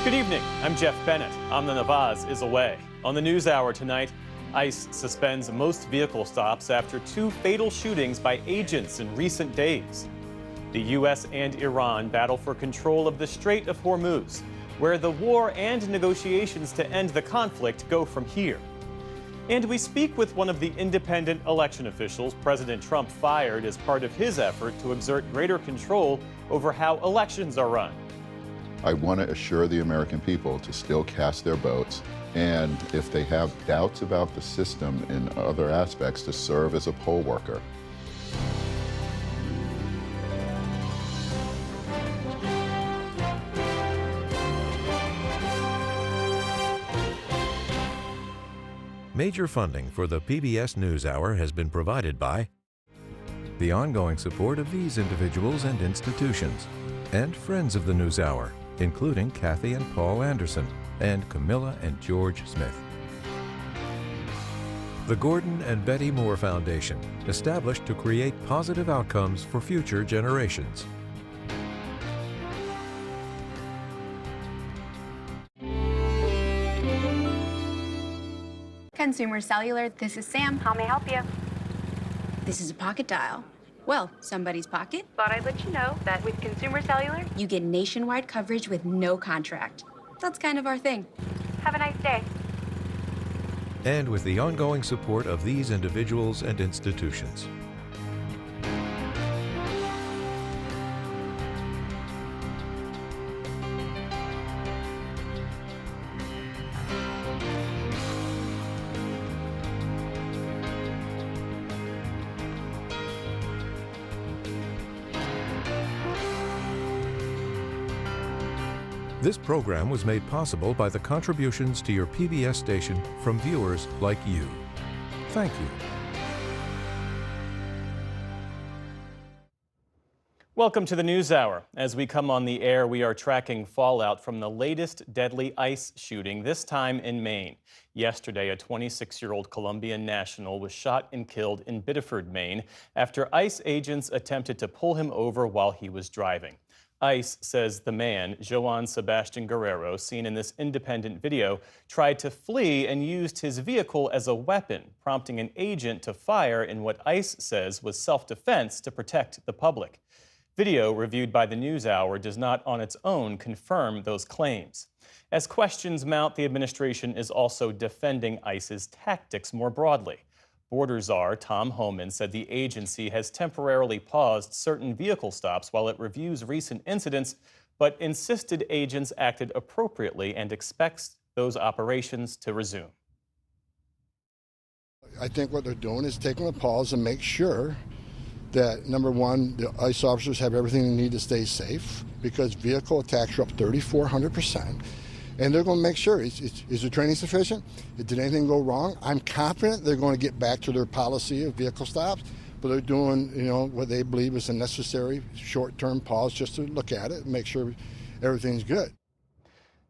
Good evening. I'm Geoff Bennett. Amna Nawaz is away. On the NewsHour tonight, ICE suspends most vehicle stops after 2 fatal shootings by agents in recent days. The U.S. and Iran battle for control of the Strait of Hormuz, where the war and negotiations to end the conflict go from here. And we speak with one of the independent election officials President Trump fired as part of his effort to exert greater control over how elections are run. I want to assure the American people to still cast their votes, and if they have doubts about the system in other aspects, to serve as a poll worker. Major funding for the PBS News Hour has been provided by the ongoing support of these individuals and institutions, and friends of the News Hour, including Kathy and Paul Anderson, and Camilla and George Smith. The Gordon and Betty Moore Foundation, established to create positive outcomes for future generations. Consumer Cellular, this is Sam. How may I help you? This is a pocket dial. Well, somebody's pocket. Thought I'd let you know that with Consumer Cellular, you get nationwide coverage with no contract. That's kind of our thing. have a nice day. And with the ongoing support of these individuals and institutions. This program was made possible by the contributions to your PBS station from viewers like you. Thank you. Welcome to the NewsHour. As we come on the air, we are tracking fallout from the latest deadly ICE shooting, this time in Maine. Yesterday, a 26-year-old Colombian national was shot and killed in Biddeford, Maine, after ICE agents attempted to pull him over while he was driving. ICE says the man, Joan Sebastian Guerrero, seen in this independent video, tried to flee and used his vehicle as a weapon, prompting an agent to fire in what ICE says was self-defense to protect the public. Video reviewed by the NewsHour does not on its own confirm those claims. As questions mount, the administration is also defending ICE's tactics more broadly. Border Czar Tom Homan said the agency has temporarily paused certain vehicle stops while it reviews recent incidents, but insisted agents acted appropriately and expects those operations to resume. I think what they're doing is taking a pause and make sure that, number one, the ICE officers have everything they need to stay safe, because vehicle attacks are up 3,400%. And they're going to make sure, is the training sufficient? Did anything go wrong? I'm confident they're going to get back to their policy of vehicle stops, but they're doing, what they believe is a necessary short-term pause just to look at it and make sure everything's good.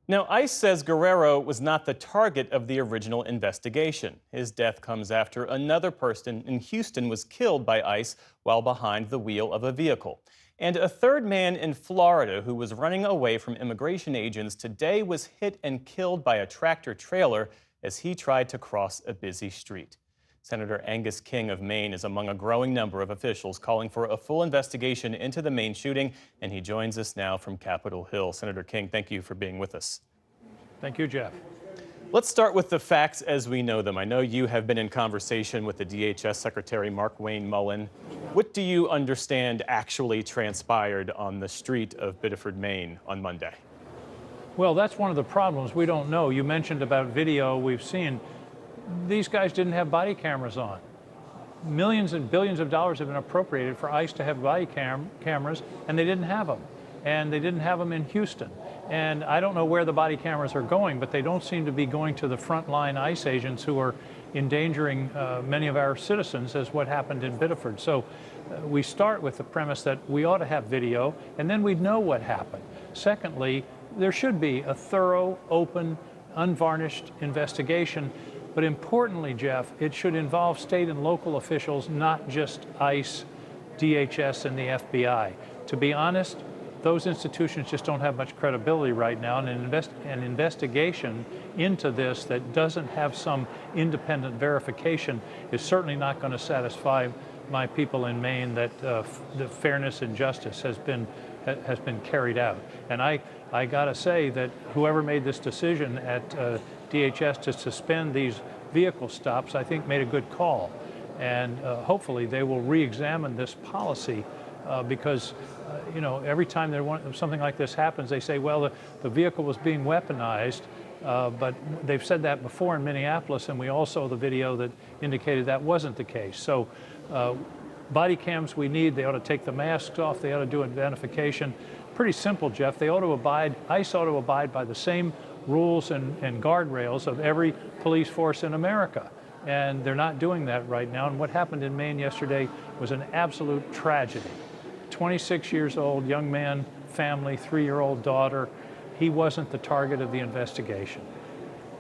Now, ICE says Guerrero was not the target of the original investigation. His death comes after another person in Houston was killed by ICE while behind the wheel of a vehicle. And a third man in Florida who was running away from immigration agents today was hit and killed by a tractor-trailer as he tried to cross a busy street. Senator Angus King of Maine is among a growing number of officials calling for a full investigation into the Maine shooting, and he joins us now from Capitol Hill. Senator King, thank you for being with us. Thank you, Geoff. Let's start with the facts as we know them. I know you have been in conversation with the DHS Secretary Mark Wayne Mullen. What do you understand actually transpired on the street of Biddeford, Maine on Monday? Well, that's one of the problems. We don't know. You mentioned about video we've seen. These guys didn't have body cameras on. Millions and billions of dollars have been appropriated for ICE to have body cameras, and they didn't have them. And they didn't have them in Houston. And I don't know where the body cameras are going, but they don't seem to be going to the frontline ICE agents who are endangering many of our citizens, as what happened in Biddeford. So we start with the premise that we ought to have video, and then we'd know what happened. Secondly, there should be a thorough, open, unvarnished investigation. But importantly, Geoff, it should involve state and local officials, not just ICE, DHS, and the FBI. To be honest, those institutions just don't have much credibility right now, and an investigation into this that doesn't have some independent verification is certainly not going to satisfy my people in Maine that the fairness and justice has been carried out. And I got to say that whoever made this decision at DHS to suspend these vehicle stops, I think made a good call. And hopefully they will re-examine this policy because you know, every time something like this happens, they say, well, the vehicle was being weaponized, but they've said that before in Minneapolis, and we all saw the video that indicated that wasn't the case. So body cams we need. They ought to take the masks off. They ought to do identification. Pretty simple, Jeff. They ought to ICE ought to abide by the same rules and guardrails of every police force in America. And they're not doing that right now. And what happened in Maine yesterday was an absolute tragedy. 26 years old, young man, family, 3-year-old daughter. He wasn't the target of the investigation.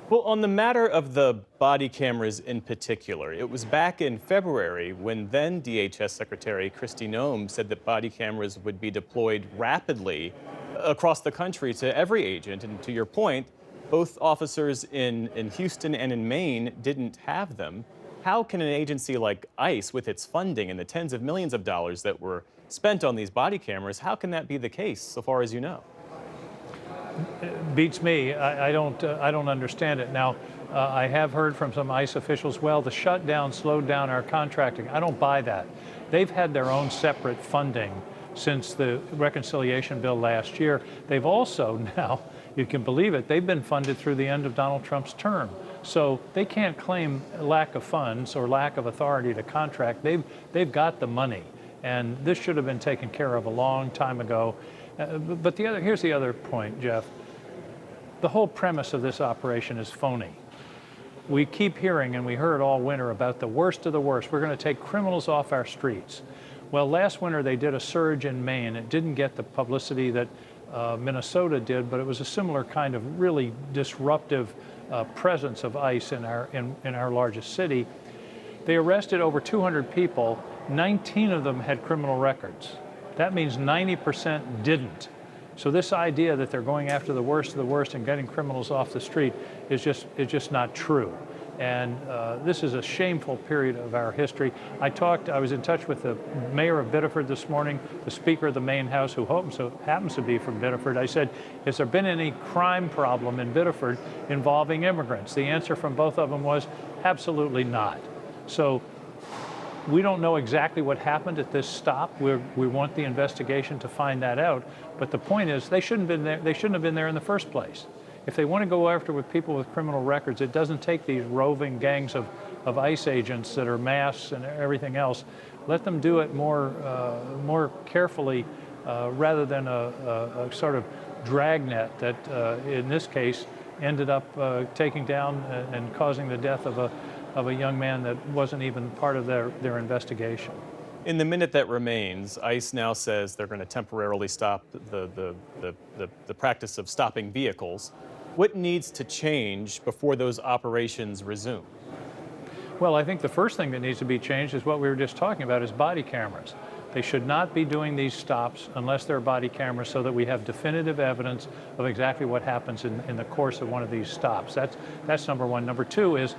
Well, on the matter of the body cameras in particular, it was back in February when then DHS Secretary Kristi Noem said that body cameras would be deployed rapidly across the country to every agent. And to your point, both officers in Houston and in Maine didn't have them. How can an agency like ICE, with its funding and the tens of millions of dollars that were spent on these body cameras, how can that be the case, so far as you know? Beats me. I don't understand it. Now, I have heard from some ICE officials, well, the shutdown slowed down our contracting. I don't buy that. They've had their own separate funding since the reconciliation bill last year. They've also now, you can believe it, they've been funded through the end of Donald Trump's term. So they can't claim lack of funds or lack of authority to contract. They've got the money. And this should have been taken care of a long time ago. But here's the other point, Jeff. The whole premise of this operation is phony. We keep hearing, and we heard all winter, about the worst of the worst. We're going to take criminals off our streets. Well, last winter they did a surge in Maine. It didn't get the publicity that Minnesota did, but it was a similar kind of really disruptive presence of ICE in our largest city. They arrested over 200 people. 19 of them had criminal records. That means 90% didn't. So this idea that they're going after the worst of the worst and getting criminals off the street is just not true. And this is a shameful period of our history. I was in touch with the mayor of Biddeford this morning, the Speaker of the Maine House, who happens to be from Biddeford. I said, has there been any crime problem in Biddeford involving immigrants? The answer from both of them was absolutely not. So we don't know exactly what happened at this stop. We want the investigation to find that out. But the point is, they shouldn't have been there in the first place. If they want to go after with people with criminal records, it doesn't take these roving gangs of ICE agents that are masked and everything else. Let them do it more carefully rather than a sort of dragnet that, in this case, ended up taking down and causing the death of a young man that wasn't even part of their investigation. In the minute that remains, ICE now says they're going to temporarily stop the practice of stopping vehicles. What needs to change before those operations resume? Well, I think the first thing that needs to be changed is what we were just talking about, is body cameras. They should not be doing these stops unless they're body cameras, so that we have definitive evidence of exactly what happens in the course of one of these stops. That's number one. Number two is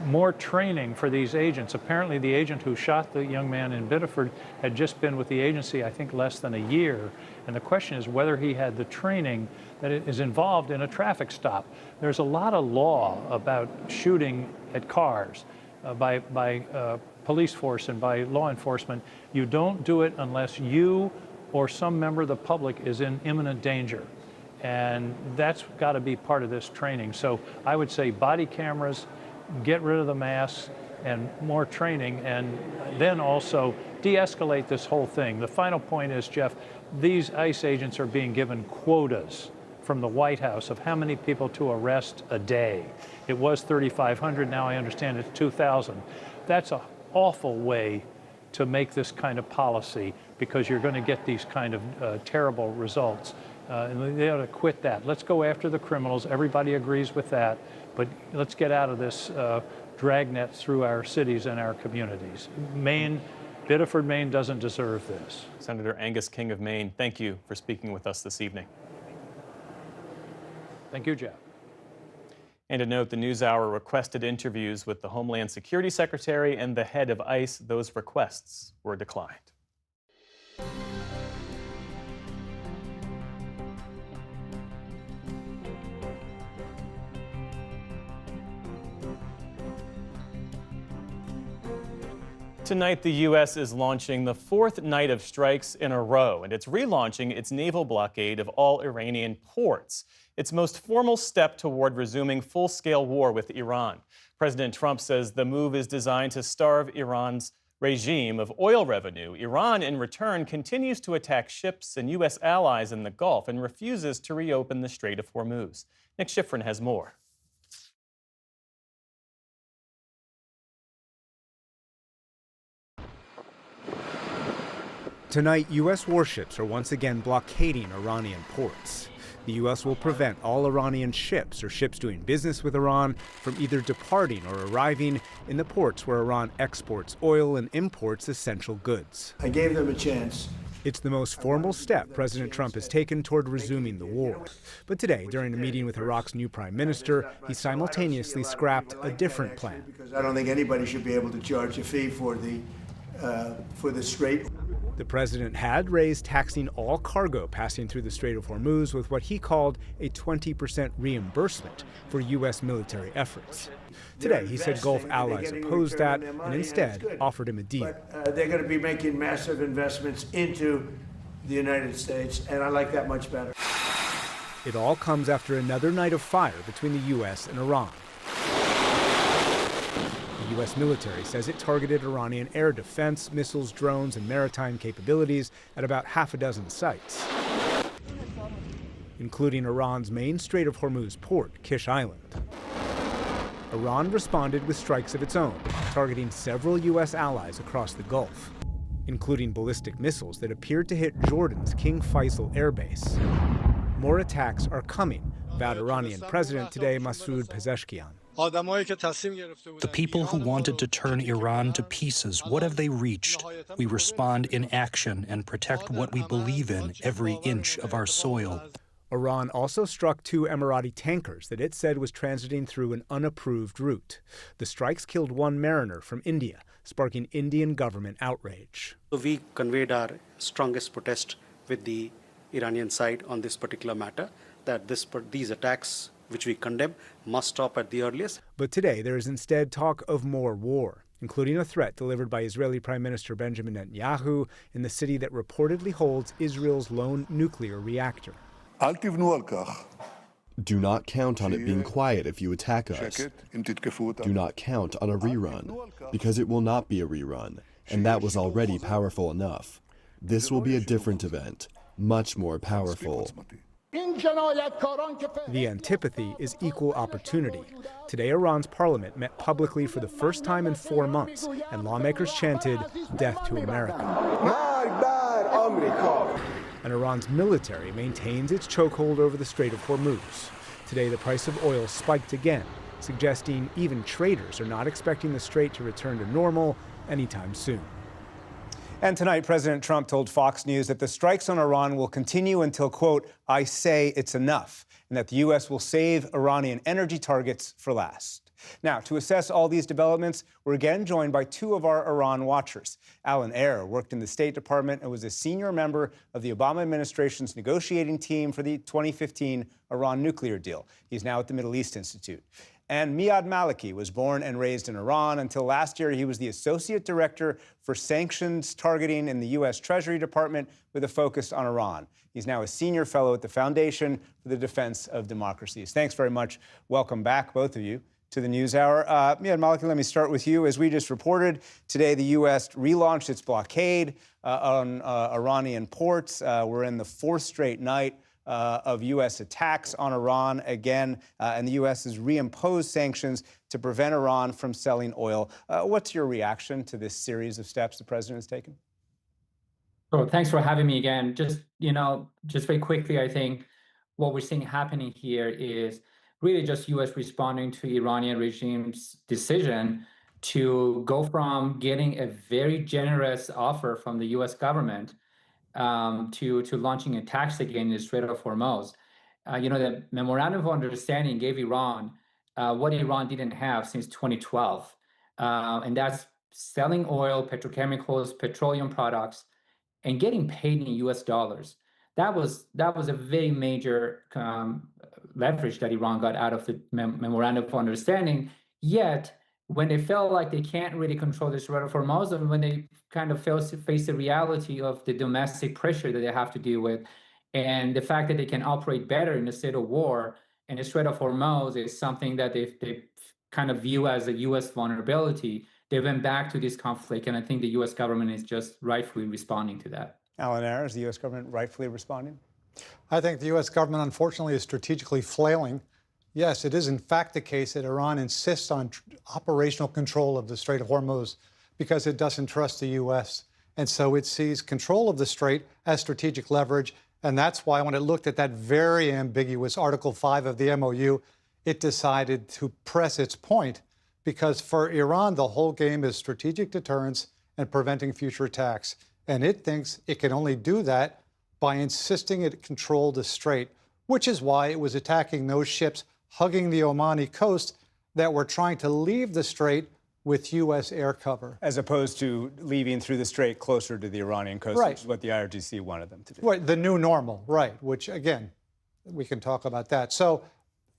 more training for these agents. Apparently the agent who shot the young man in Biddeford had just been with the agency, I think, less than a year. And the question is whether he had the training that is involved in a traffic stop. There's a lot of law about shooting at cars by police force and by law enforcement. You don't do it unless you or some member of the public is in imminent danger. And that's got to be part of this training. So I would say body cameras, get rid of the masks, and more training, and then also de-escalate this whole thing. The final point is, Jeff, these ICE agents are being given quotas from the White House of how many people to arrest a day. It was 3,500, now I understand it's 2,000. That's an awful way to make this kind of policy, because you're going to get these kind of terrible results. And they ought to quit that. Let's go after the criminals. Everybody agrees with that. But let's get out of this dragnet through our cities and our communities. Maine Biddeford, Maine doesn't deserve this. Senator Angus King of Maine, thank you for speaking with us this evening. Thank you, Geoff. And to note, the NewsHour requested interviews with the Homeland Security Secretary and the head of ICE. Those requests were declined. Tonight, the U.S. is launching the fourth night of strikes in a row, and it's relaunching its naval blockade of all Iranian ports. Its most formal step toward resuming full-scale war with Iran. President Trump says the move is designed to starve Iran's regime of oil revenue. Iran, in return, continues to attack ships and U.S. allies in the Gulf and refuses to reopen the Strait of Hormuz. Nick Schifrin has more. Tonight, U.S. warships are once again blockading Iranian ports. The U.S. will prevent all Iranian ships or ships doing business with Iran from either departing or arriving in the ports where Iran exports oil and imports essential goods. I gave them a chance. It's the most formal step President Trump has taken toward resuming the war. But today, during a meeting with Iraq's new prime minister, he simultaneously scrapped a different plan. Because I don't think anybody should be able to charge a fee for the Strait. The president had raised taxing all cargo passing through the Strait of Hormuz with what he called a 20% reimbursement for U.S. military efforts. Today, he said Gulf allies opposed that and instead offered him a deal. They're going to be making massive investments into the United States, and I like that much better. It all comes after another night of fire between the U.S. and Iran. The U.S. military says it targeted Iranian air defense, missiles, drones, and maritime capabilities at about half a dozen sites, including Iran's main Strait of Hormuz port, Kish Island. Iran responded with strikes of its own, targeting several U.S. allies across the Gulf, including ballistic missiles that appeared to hit Jordan's King Faisal air base. More attacks are coming, vowed Iranian President today Masoud Pezeshkian. The people who wanted to turn Iran to pieces, what have they reached? We respond in action and protect what we believe in every inch of our soil. Iran also struck 2 Emirati tankers that it said was transiting through an unapproved route. The strikes killed 1 mariner from India, sparking Indian government outrage. So we conveyed our strongest protest with the Iranian side on this particular matter, that these attacks, which we condemn, must stop at the earliest. But today there is instead talk of more war, including a threat delivered by Israeli Prime Minister Benjamin Netanyahu in the city that reportedly holds Israel's lone nuclear reactor. Do not count on it being quiet if you attack us. Do not count on a rerun, because it will not be a rerun, and that was already powerful enough. This will be a different event, much more powerful. The antipathy is equal opportunity. Today, Iran's parliament met publicly for the first time in 4 months, and lawmakers chanted, "Death to America." And Iran's military maintains its chokehold over the Strait of Hormuz. Today, the price of oil spiked again, suggesting even traders are not expecting the strait to return to normal anytime soon. And tonight, President Trump told Fox News that the strikes on Iran will continue until, quote, "I say it's enough," and that the U.S. will save Iranian energy targets for last. Now, to assess all these developments, we're again joined by 2 of our Iran watchers. Alan Ayer worked in the State Department and was a senior member of the Obama administration's negotiating team for the 2015 Iran nuclear deal. He's now at the Middle East Institute. And Miad Maliki was born and raised in Iran. Until last year, he was the Associate Director for Sanctions Targeting in the U.S. Treasury Department with a focus on Iran. He's now a Senior Fellow at the Foundation for the Defense of Democracies. Thanks very much. Welcome back, both of you, to the NewsHour. Miad Maliki, let me start with you. As we just reported, today the U.S. relaunched its blockade on Iranian ports. We're in the 4th straight night of U.S. attacks on Iran again, and the U.S. has reimposed sanctions to prevent Iran from selling oil. What's your reaction to this series of steps the president has taken? Oh, thanks for having me again. Just very quickly, I think what we're seeing happening here is really just U.S. responding to Iranian regime's decision to go from getting a very generous offer from the U.S. government to launching attacks again in the Strait of Hormuz. The memorandum of understanding gave Iran what Iran didn't have since 2012, and that's selling oil, petrochemicals, petroleum products, and getting paid in U.S. dollars. That was a very major leverage that Iran got out of the memorandum of understanding. Yet, when they felt like they can't really control the Strait of Hormuz, and when they kind of face the reality of the domestic pressure that they have to deal with, and the fact that they can operate better in a state of war, and the Strait of Hormuz is something that they kind of view as a U.S. vulnerability, they went back to this conflict, and I think the U.S. government is just rightfully responding to that. Alan Ayer, is the U.S. government rightfully responding? I think the U.S. government, unfortunately, is strategically flailing. Yes, it is in fact the case that Iran insists on operational control of the Strait of Hormuz because it doesn't trust the U.S. And so it sees control of the strait as strategic leverage. And that's why when it looked at that very ambiguous Article 5 of the MOU, it decided to press its point, because for Iran, the whole game is strategic deterrence and preventing future attacks. And it thinks it can only do that by insisting it control the strait, which is why it was attacking those ships hugging the Omani coast that were trying to leave the strait with U.S. air cover. As opposed to leaving through the strait closer to the Iranian coast, right, which is what the IRGC wanted them to do. Right, the new normal, right, which, again, we can talk about that. So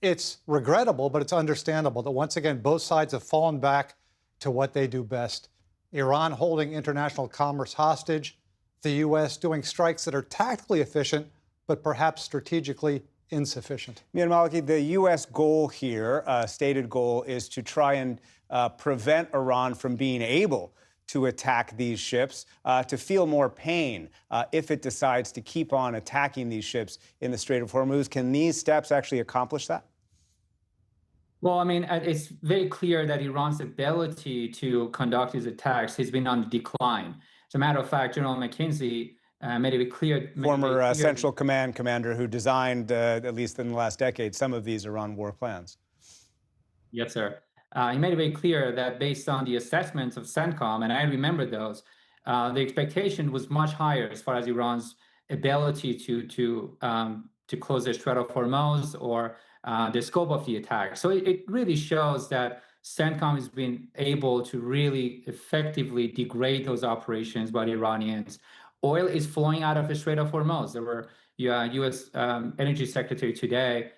it's regrettable, but it's understandable that, once again, both sides have fallen back to what they do best. Iran holding international commerce hostage, the U.S. doing strikes that are tactically efficient, but perhaps strategically insufficient. Mian Maliki, the U.S. goal here, stated goal, is to try and prevent Iran from being able to attack these ships, to feel more pain if it decides to keep on attacking these ships in the Strait of Hormuz. Can these steps actually accomplish that? Well, I mean, it's very clear that Iran's ability to conduct these attacks has been on the decline. As a matter of fact, General McKenzie made it clear. Former Central Command commander who designed, at least in the last decade, some of these Iran war plans. Yes, sir. He made it very clear that based on the assessments of CENTCOM, and I remember those, the expectation was much higher as far as Iran's ability to close the Strait of Hormuz or the scope of the attack. So it really shows that CENTCOM has been able to really effectively degrade those operations by the Iranians. Oil is flowing out of the Strait of Hormuz. There were U.S. Energy Secretary today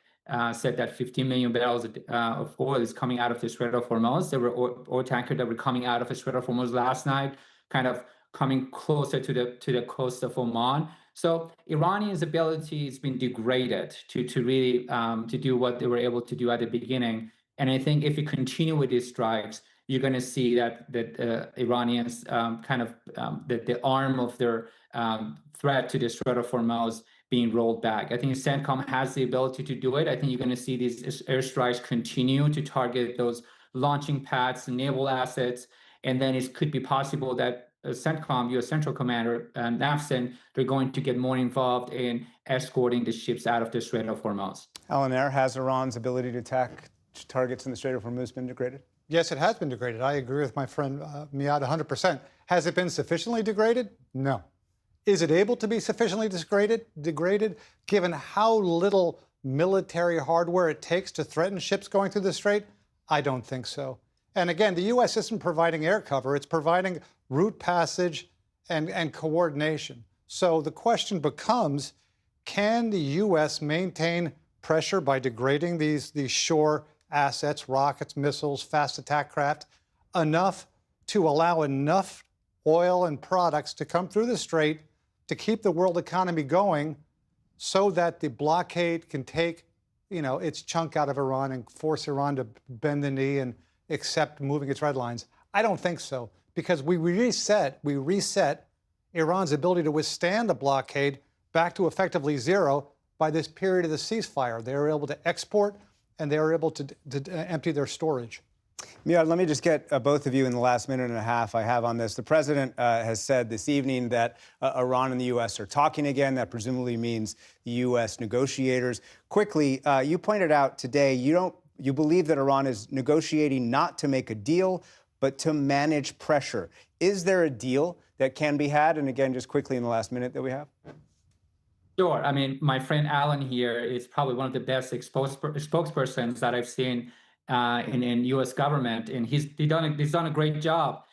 said that 15 million barrels of oil is coming out of the Strait of Hormuz. There were oil tankers that were coming out of the Strait of Hormuz last night, kind of coming closer to the coast of Oman. So Iranians' ability has been degraded to really to do what they were able to do at the beginning. And I think if you continue with these strikes, you're going to see that Iranians the arm of their threat to the Strait of Hormuz being rolled back. I think CENTCOM has the ability to do it. I think you're going to see these airstrikes continue to target those launching pads, naval assets, and then it could be possible that CENTCOM, U.S. Central Commander, NAFCEN, they're going to get more involved in escorting the ships out of the Strait of Hormuz. Alan Ayer, has Iran's ability to attack targets in the Strait of Hormuz been degraded? Yes, it has been degraded. I agree with my friend Miad 100%. Has it been sufficiently degraded? No. Is it able to be sufficiently degraded, given how little military hardware it takes to threaten ships going through the strait? I don't think so. And again, the U.S. isn't providing air cover. It's providing route passage and coordination. So the question becomes, can the U.S. maintain pressure by degrading these shore assets, rockets, missiles, fast attack craft, enough to allow enough oil and products to come through the strait to keep the world economy going so that the blockade can take, its chunk out of Iran and force Iran to bend the knee and accept moving its red lines? I don't think so, because we reset Iran's ability to withstand the blockade back to effectively zero by this period of the ceasefire. They were able to export and they were able to empty their storage. Miad, let me just get both of you in the last minute and a half I have on this. The president has said this evening that Iran and the U.S. are talking again. That presumably means the U.S. negotiators. Quickly, you pointed out today you believe that Iran is negotiating not to make a deal, but to manage pressure. Is there a deal that can be had? And again, just quickly in the last minute that we have. Sure. I mean, my friend Alan here is probably one of the best spokespersons that I've seen in U.S. government, and he's done a great job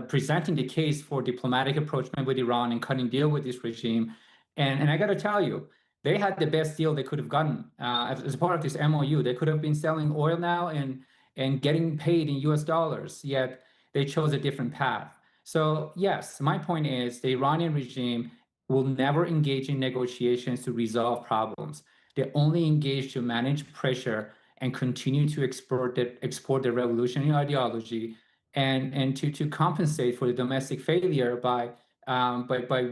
presenting the case for diplomatic approachment with Iran and cutting deal with this regime. And I got to tell you, they had the best deal they could have gotten as part of this MOU. They could have been selling oil now and getting paid in U.S. dollars, yet they chose a different path. So yes, my point is the Iranian regime will never engage in negotiations to resolve problems. They only engage to manage pressure and continue to export their revolutionary ideology and to compensate for the domestic failure by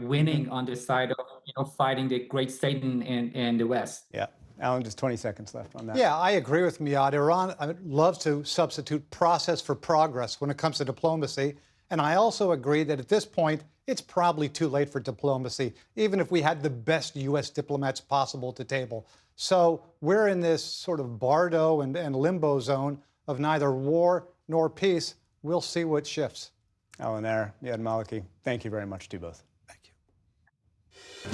winning on the side of fighting the great Satan in the West. Yeah. Alan, just 20 seconds left on that. Yeah, I agree with Miad. Iran loves to substitute process for progress when it comes to diplomacy. And I also agree that at this point, it's probably too late for diplomacy, even if we had the best U.S. diplomats possible at the table. So we're in this sort of bardo and limbo zone of neither war nor peace. We'll see what shifts. Alan Ayer, Miad Maliki, thank you very much to you both. Thank you.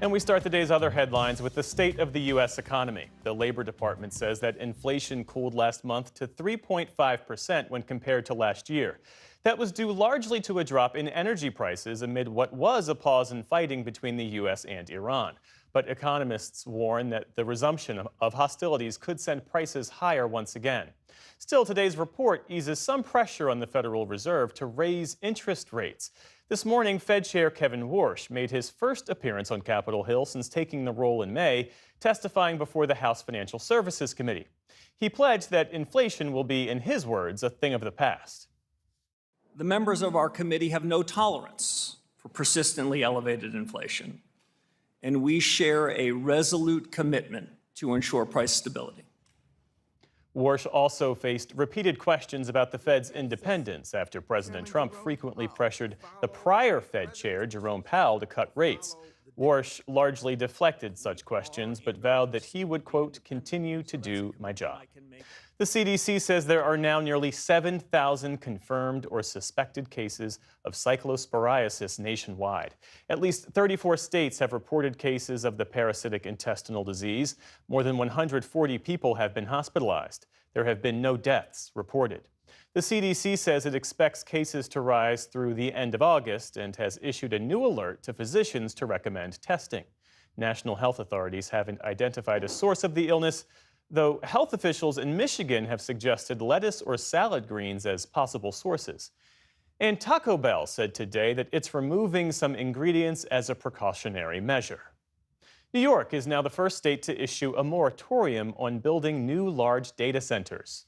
And we start the day's other headlines with the state of the U.S. economy. The Labor Department says that inflation cooled last month to 3.5% when compared to last year. That was due largely to a drop in energy prices amid what was a pause in fighting between the U.S. and Iran. But economists warn that the resumption of hostilities could send prices higher once again. Still, today's report eases some pressure on the Federal Reserve to raise interest rates. This morning, Fed Chair Kevin Warsh made his first appearance on Capitol Hill since taking the role in May, testifying before the House Financial Services Committee. He pledged that inflation will be, in his words, a thing of the past. The members of our committee have no tolerance for persistently elevated inflation, and we share a resolute commitment to ensure price stability. Warsh also faced repeated questions about the Fed's independence after President Trump frequently pressured the prior Fed chair, Jerome Powell, to cut rates. Warsh largely deflected such questions, but vowed that he would, quote, continue to do my job. The CDC says there are now nearly 7,000 confirmed or suspected cases of cyclosporiasis nationwide. At least 34 states have reported cases of the parasitic intestinal disease. More than 140 people have been hospitalized. There have been no deaths reported. The CDC says it expects cases to rise through the end of August and has issued a new alert to physicians to recommend testing. National health authorities haven't identified a source of the illness, though health officials in Michigan have suggested lettuce or salad greens as possible sources. And Taco Bell said today that it's removing some ingredients as a precautionary measure. New York is now the first state to issue a moratorium on building new large data centers.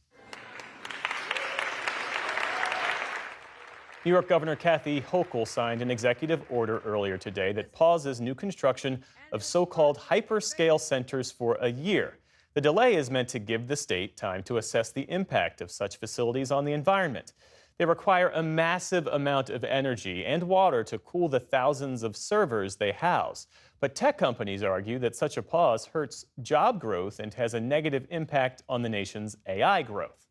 New York Governor Kathy Hochul signed an executive order earlier today that pauses new construction of so-called hyperscale centers for a year. The delay is meant to give the state time to assess the impact of such facilities on the environment. They require a massive amount of energy and water to cool the thousands of servers they house. But tech companies argue that such a pause hurts job growth and has a negative impact on the nation's AI growth.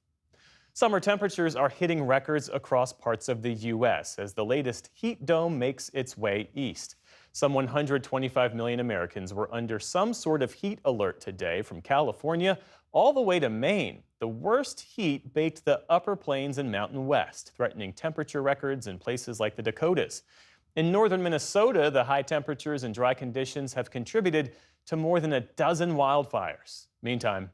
Summer temperatures are hitting records across parts of the U.S. as the latest heat dome makes its way east. Some 125 million Americans were under some sort of heat alert today, from California all the way to Maine. The worst heat baked the upper plains and Mountain West, threatening temperature records in places like the Dakotas. In northern Minnesota, the high temperatures and dry conditions have contributed to more than a dozen wildfires. Meantime,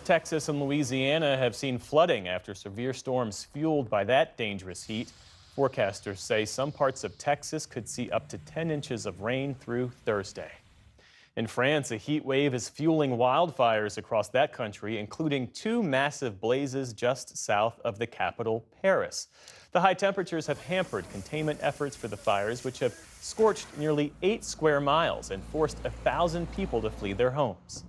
Texas and Louisiana have seen flooding after severe storms fueled by that dangerous heat. Forecasters say some parts of Texas could see up to 10 inches of rain through Thursday. In France, a heat wave is fueling wildfires across that country, including 2 massive blazes just south of the capital, Paris. The high temperatures have hampered containment efforts for the fires, which have scorched nearly 8 square miles and forced 1,000 people to flee their homes.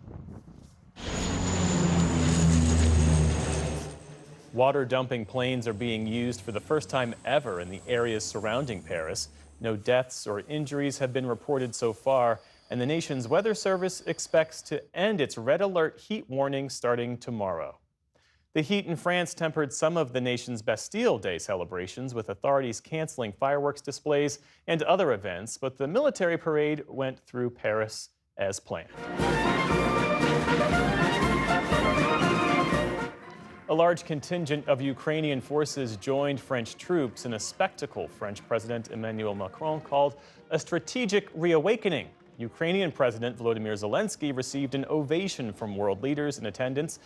Water-dumping planes are being used for the first time ever in the areas surrounding Paris. No deaths or injuries have been reported so far, and the nation's weather service expects to end its red alert heat warning starting tomorrow. The heat in France tempered some of the nation's Bastille Day celebrations, with authorities canceling fireworks displays and other events, but the military parade went through Paris as planned. A large contingent of Ukrainian forces joined French troops in a spectacle French President Emmanuel Macron called a strategic reawakening. Ukrainian President Volodymyr Zelensky received an ovation from world leaders in attendance.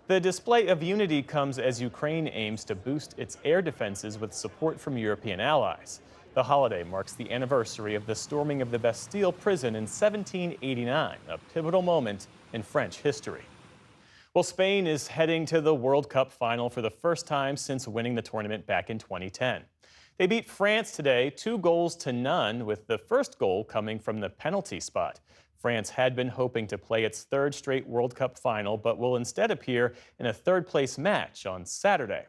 The display of unity comes as Ukraine aims to boost its air defenses with support from European allies. The holiday marks the anniversary of the storming of the Bastille prison in 1789, a pivotal moment in French history. Well, Spain is heading to the World Cup final for the first time since winning the tournament back in 2010. They beat France today 2-0, with the first goal coming from the penalty spot. France had been hoping to play its third straight World Cup final, but will instead appear in a third-place match on Saturday.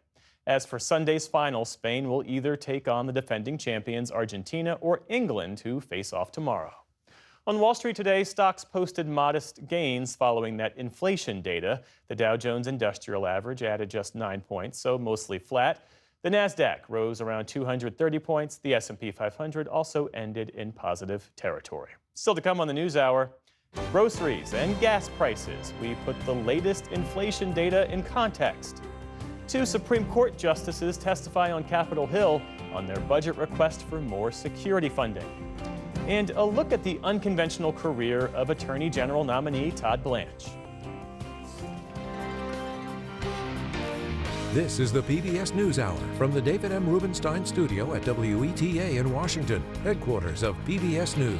As for Sunday's final, Spain will either take on the defending champions Argentina or England, who face off tomorrow. On Wall Street today, stocks posted modest gains following that inflation data. The Dow Jones Industrial Average added just 9 points, so mostly flat. The Nasdaq rose around 230 points. The S&P 500 also ended in positive territory. Still to come on the NewsHour, groceries and gas prices. We put the latest inflation data in context. 2 Supreme Court justices testify on Capitol Hill on their budget request for more security funding. And a look at the unconventional career of Attorney General nominee Todd Blanche. This is the PBS NewsHour from the David M. Rubenstein studio at WETA in Washington, headquarters of PBS News.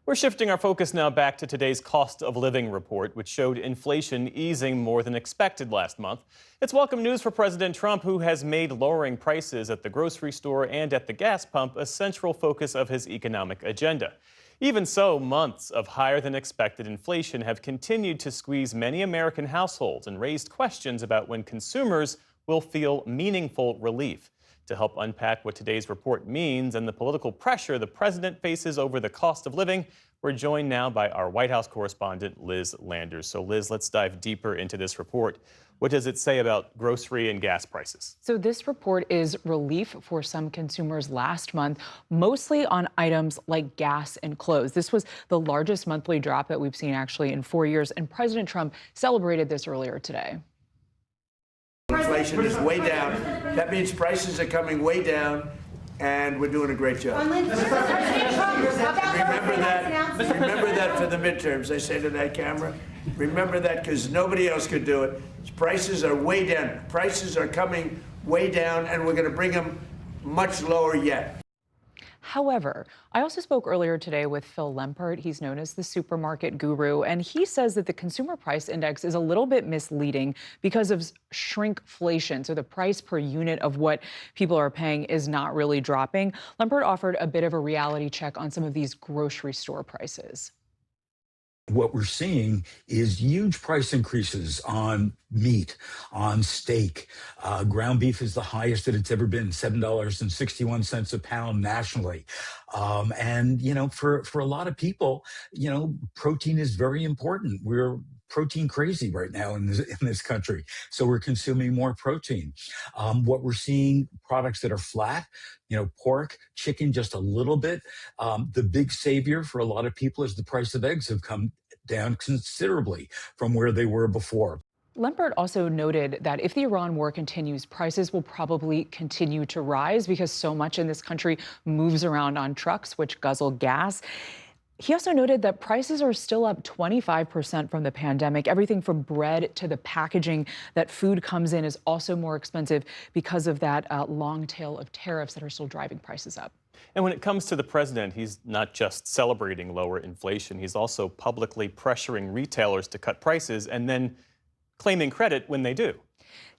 We're shifting our focus now back to today's cost of living report, which showed inflation easing more than expected last month. It's welcome news for President Trump, who has made lowering prices at the grocery store and at the gas pump a central focus of his economic agenda. Even so, months of higher than expected inflation have continued to squeeze many American households and raised questions about when consumers will feel meaningful relief. To help unpack what today's report means and the political pressure the president faces over the cost of living, we're joined now by our White House correspondent, Liz Landers. So, Liz, let's dive deeper into this report. What does it say about grocery and gas prices? So this report is relief for some consumers last month, mostly on items like gas and clothes. This was the largest monthly drop that we've seen actually in 4 years, and President Trump celebrated this earlier today. Inflation is way down. That means prices are coming way down, and we're doing a great job. Remember that for the midterms, I say to that camera. Remember that, because nobody else could do it. Prices are way down. Prices are coming way down, and we're going to bring them much lower yet. However, I also spoke earlier today with Phil Lempert. He's known as the supermarket guru, and he says that the consumer price index is a little bit misleading because of shrinkflation. So the price per unit of what people are paying is not really dropping. Lempert offered a bit of a reality check on some of these grocery store prices. What we're seeing is huge price increases on meat, on steak. Ground beef is the highest that it's ever been, $7.61 a pound nationally. And, you know, for a lot of people, you know, protein is very important. We're protein crazy right now in this country. So we're consuming more protein. What we're seeing, products that are flat, you know, pork, chicken, just a little bit. The big savior for a lot of people is the price of eggs have come down considerably from where they were before. Lempert also noted that if the Iran war continues, prices will probably continue to rise because so much in this country moves around on trucks, which guzzle gas. He also noted that prices are still up 25% from the pandemic. Everything from bread to the packaging that food comes in is also more expensive because of that long tail of tariffs that are still driving prices up. And when it comes to the president, he's not just celebrating lower inflation, he's also publicly pressuring retailers to cut prices and then claiming credit when they do.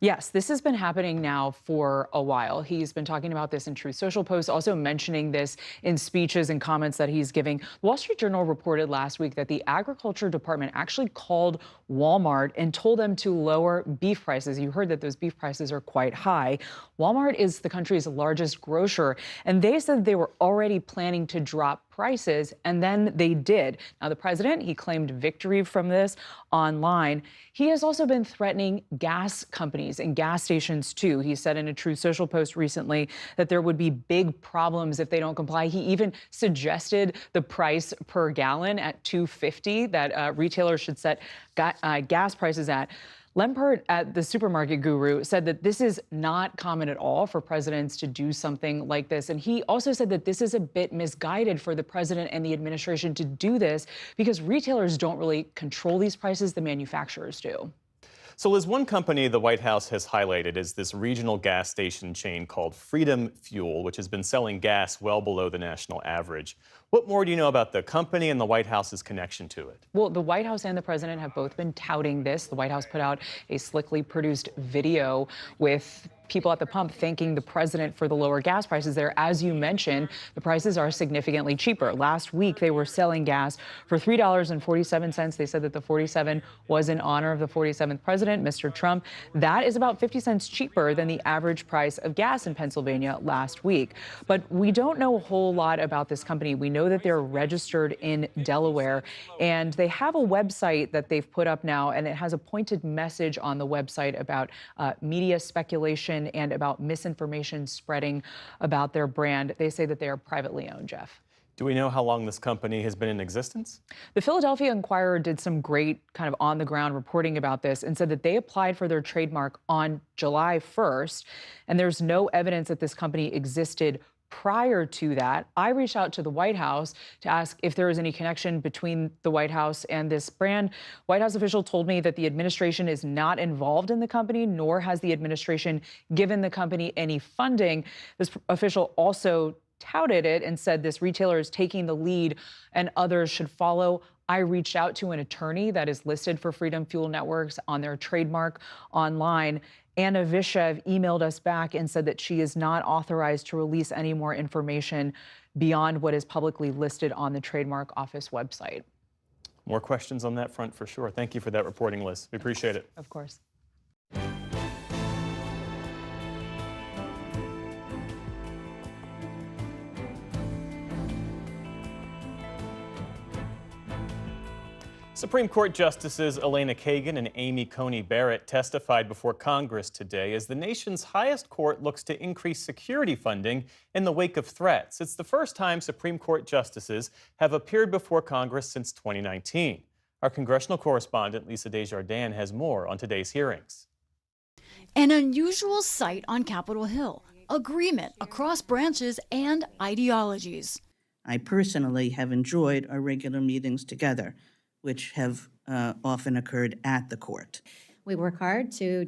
Yes, this has been happening now for a while. He's been talking about this in Truth Social posts, also mentioning this in speeches and comments that he's giving. The Wall Street Journal reported last week that the Agriculture Department actually called Walmart and told them to lower beef prices. You heard that those beef prices are quite high. Walmart is the country's largest grocer, and they said they were already planning to drop prices, and then they did. Now, the president, he claimed victory from this online. He has also been threatening gas companies and gas stations, too. He said in a Truth Social post recently that there would be big problems if they don't comply. He even suggested the price per gallon at $2.50 that retailers should set gas prices at. Lempert at the Supermarket Guru said that this is not common at all for presidents to do something like this. And he also said that this is a bit misguided for the president and the administration to do this because retailers don't really control these prices, the manufacturers do. So, Liz, one company the White House has highlighted is this regional gas station chain called Freedom Fuel, which has been selling gas well below the national average. What more do you know about the company and the White House's connection to it? Well, the White House and the president have both been touting this. The White House put out a slickly produced video with people at the pump thanking the president for the lower gas prices there. As you mentioned, the prices are significantly cheaper. Last week, they were selling gas for $3.47. They said that the 47 was in honor of the 47th president, Mr. Trump. That is about 50 cents cheaper than the average price of gas in Pennsylvania last week. But we don't know a whole lot about this company. We know that they're registered in Delaware, and they have a website that they've put up now, and it has a pointed message on the website about media speculation and about misinformation spreading about their brand. They say that they are privately owned, Geoff. Do we know how long this company has been in existence? The Philadelphia Inquirer did some great kind of on-the-ground reporting about this and said that they applied for their trademark on July 1st, and there's no evidence that this company existed prior to that. I reached out to the White House to ask if there was any connection between the White House and this brand. White House official told me that the administration is not involved in the company, nor has the administration given the company any funding. This official also touted it and said this retailer is taking the lead and others should follow. I reached out to an attorney that is listed for Freedom Fuel Networks on their trademark online. Anna Vishev emailed us back and said that she is not authorized to release any more information beyond what is publicly listed on the Trademark Office website. More questions on that front for sure. Thank you for that reporting, Liz. We appreciate it. Of course. Supreme Court Justices Elena Kagan and Amy Coney Barrett testified before Congress today as the nation's highest court looks to increase security funding in the wake of threats. It's the first time Supreme Court justices have appeared before Congress since 2019. Our congressional correspondent Lisa Desjardins has more on today's hearings. An unusual sight on Capitol Hill, agreement across branches and ideologies. I personally have enjoyed our regular meetings together, which have often occurred at the court. We work hard to,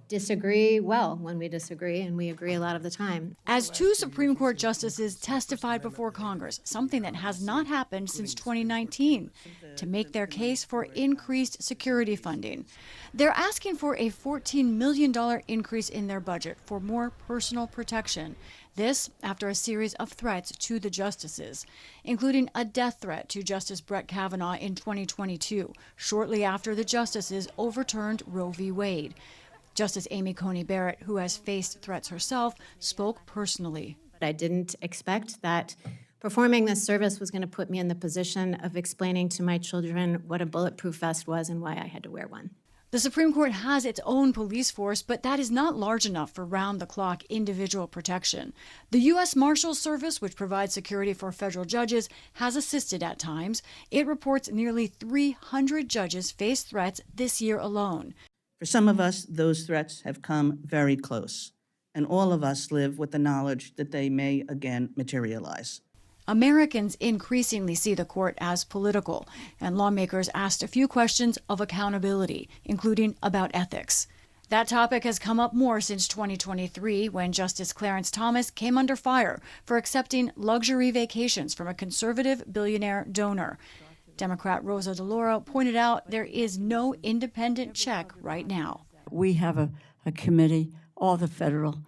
disagree well when we disagree, and we agree a lot of the time. As two Supreme Court justices testified before Congress, something that has not happened since 2019, to make their case for increased security funding. They're asking for a $14 million increase in their budget for more personal protection. This after a series of threats to the justices, including a death threat to Justice Brett Kavanaugh in 2022, shortly after the justices overturned Roe v. Wade. Justice Amy Coney Barrett, who has faced threats herself, spoke personally. I didn't expect that performing this service was going to put me in the position of explaining to my children what a bulletproof vest was and why I had to wear one. The Supreme Court has its own police force, but that is not large enough for round-the-clock individual protection. The U.S. Marshals Service, which provides security for federal judges, has assisted at times. It reports nearly 300 judges face threats this year alone. For some of us, those threats have come very close, and all of us live with the knowledge that they may again materialize. Americans increasingly see the court as political, and lawmakers asked a few questions of accountability, including about ethics. That topic has come up more since 2023, when Justice Clarence Thomas came under fire for accepting luxury vacations from a conservative billionaire donor. Democrat Rosa DeLauro pointed out there is no independent check right now. We have a committee, all the federal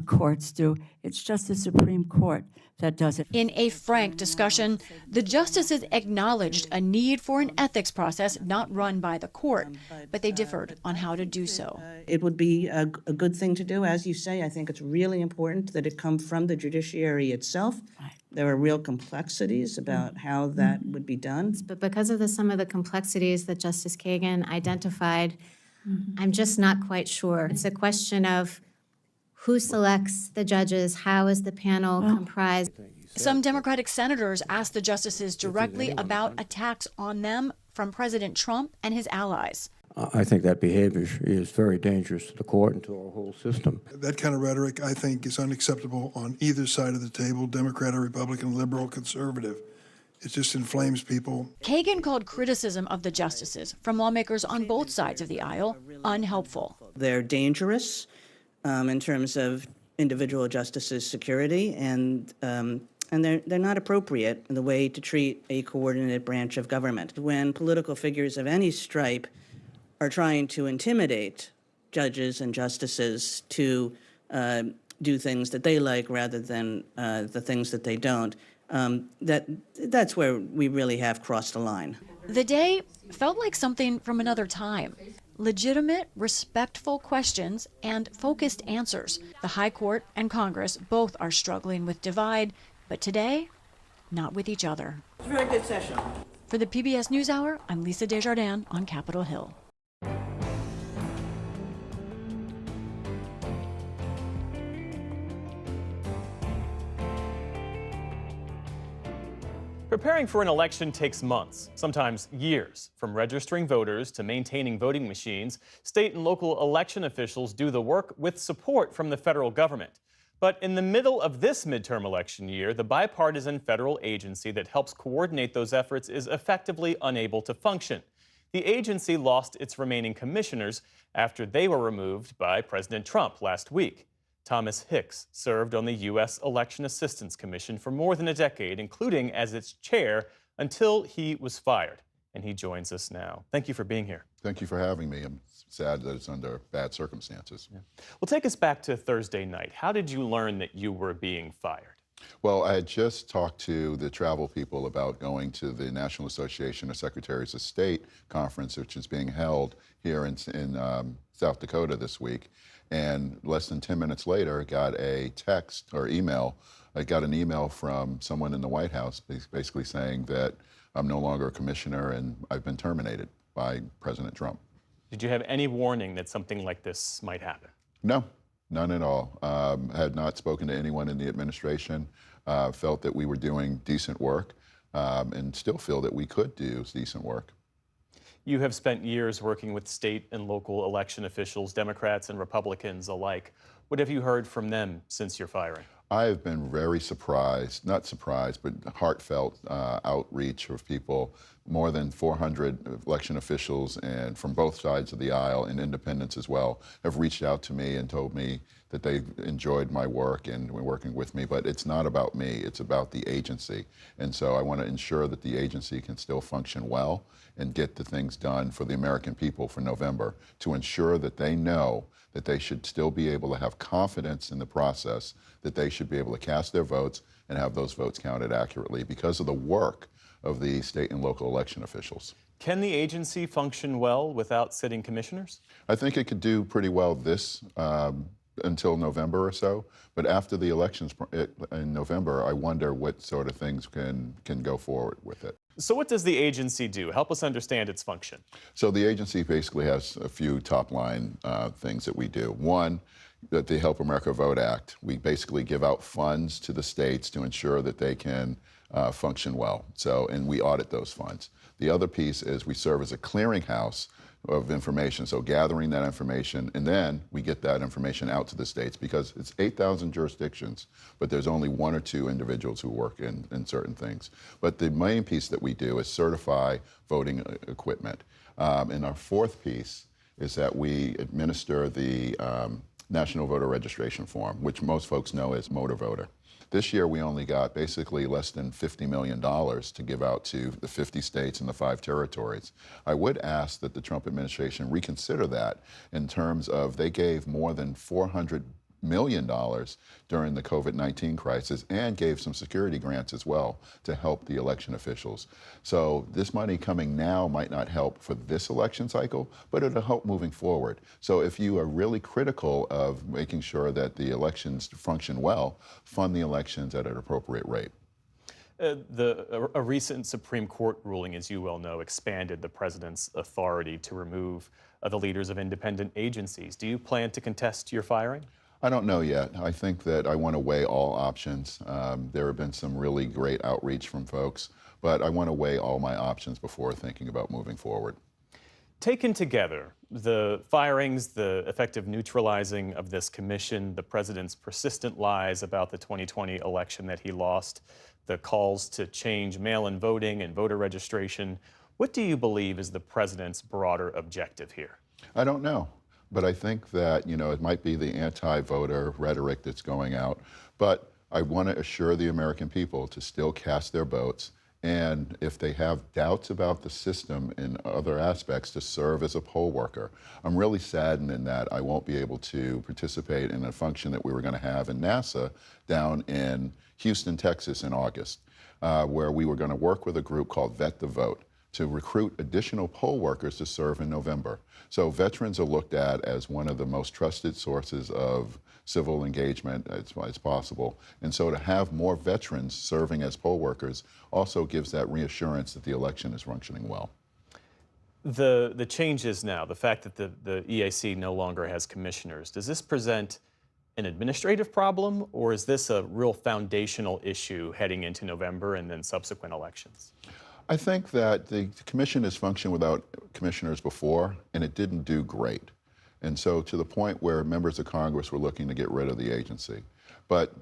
courts do. It's just the Supreme Court that does it. In a frank discussion, the justices acknowledged a need for an ethics process not run by the court, but they differed on how to do so. It would be a good thing to do. As you say, I think it's really important that it come from the judiciary itself. There are real complexities about how that would be done. But because of some of the complexities that Justice Kagan identified, I'm just not quite sure. It's a question of who selects the judges, how is the panel comprised? Some Democratic senators asked the justices directly about attacks on them from President Trump and his allies. I think that behavior is very dangerous to the court and to our whole system. That kind of rhetoric, I think, is unacceptable on either side of the table, Democrat or Republican, liberal, conservative. It just inflames people. Kagan called criticism of the justices from lawmakers on both sides of the aisle unhelpful. They're dangerous in terms of individual justices' security, and they're not appropriate in the way to treat a coordinated branch of government. When political figures of any stripe are trying to intimidate judges and justices to do things that they like rather than the things that they don't, that's where we really have crossed the line. The day felt like something from another time. Legitimate, respectful questions and focused answers. The High Court and Congress both are struggling with divide, but today, not with each other. It's a very good session. For the PBS News Hour, I'm Lisa Desjardins on Capitol Hill. Preparing for an election takes months, sometimes years. From registering voters to maintaining voting machines, state and local election officials do the work with support from the federal government. But in the middle of this midterm election year, the bipartisan federal agency that helps coordinate those efforts is effectively unable to function. The agency lost its remaining commissioners after they were removed by President Trump last week. Thomas Hicks served on the U.S. Election Assistance Commission for more than a decade, including as its chair, until he was fired. And he joins us now. Thank you for being here. Thank you for having me. I'm sad that it's under bad circumstances. Yeah. Well, take us back to Thursday night. How did you learn that you were being fired? Well, I had just talked to the travel people about going to the National Association of Secretaries of State conference, which is being held here in South Dakota this week. And less than 10 minutes later, I got a text or email. I got an email from someone in the White House basically saying that I'm no longer a commissioner and I've been terminated by President Trump. Did you have any warning that something like this might happen? No, none at all. Had not spoken to anyone in the administration, felt that we were doing decent work, and still feel that we could do decent work. You have spent years working with state and local election officials, Democrats and Republicans alike. What have you heard from them since your firing? I have been very surprised, not surprised, but heartfelt outreach of people. More than 400 election officials and from both sides of the aisle and independents as well have reached out to me and told me that they enjoyed my work and were working with me. But it's not about me, it's about the agency. And so I want to ensure that the agency can still function well and get the things done for the American people for November to ensure that they know that they should still be able to have confidence in the process, that they should be able to cast their votes and have those votes counted accurately because of the work of the state and local election officials. Can the agency function well without sitting commissioners? I think it could do pretty well this until November or so, but after the elections in November, I wonder what sort of things can go forward with it. So what does the agency do? Help us understand its function. So the agency basically has a few top line things that we do. One, that the Help America Vote Act, we basically give out funds to the states to ensure that they can function well. And we audit those funds. The other piece is we serve as a clearinghouse of information, so gathering that information, and then we get that information out to the states because it's 8,000 jurisdictions, but there's only one or two individuals who work in certain things. But the main piece that we do is certify voting equipment. And our fourth piece is that we administer the National Voter Registration Form, which most folks know as Motor Voter. This year, we only got basically less than $50 million to give out to the 50 states and the 5 territories. I would ask that the Trump administration reconsider that in terms of they gave more than $400 million during the COVID-19 crisis and gave some security grants as well to help the election officials. So this money coming now might not help for this election cycle, but it'll help moving forward. So if you are really critical of making sure that the elections function well, fund the elections at an appropriate rate. A recent Supreme Court ruling, as you well know, expanded the president's authority to remove the leaders of independent agencies. Do you plan to contest your firing? I don't know yet. I think that I want to weigh all options. There have been some really great outreach from folks, but I want to weigh all my options before thinking about moving forward. Taken together, the firings, the effective neutralizing of this commission, the president's persistent lies about the 2020 election that he lost, the calls to change mail-in voting and voter registration, what do you believe is the president's broader objective here? I don't know. But I think that, it might be the anti-voter rhetoric that's going out. But I want to assure the American people to still cast their votes. And if they have doubts about the system in other aspects, to serve as a poll worker. I'm really saddened in that I won't be able to participate in a function that we were going to have in NASA down in Houston, Texas in August, where we were going to work with a group called Vet the Vote to recruit additional poll workers to serve in November. So veterans are looked at as one of the most trusted sources of civil engagement as possible. And so to have more veterans serving as poll workers also gives that reassurance that the election is functioning well. The changes now, the fact that the EAC no longer has commissioners, does this present an administrative problem, or is this a real foundational issue heading into November and then subsequent elections? I think that the commission has functioned without commissioners before, and it didn't do great. And so to the point where members of Congress were looking to get rid of the agency. But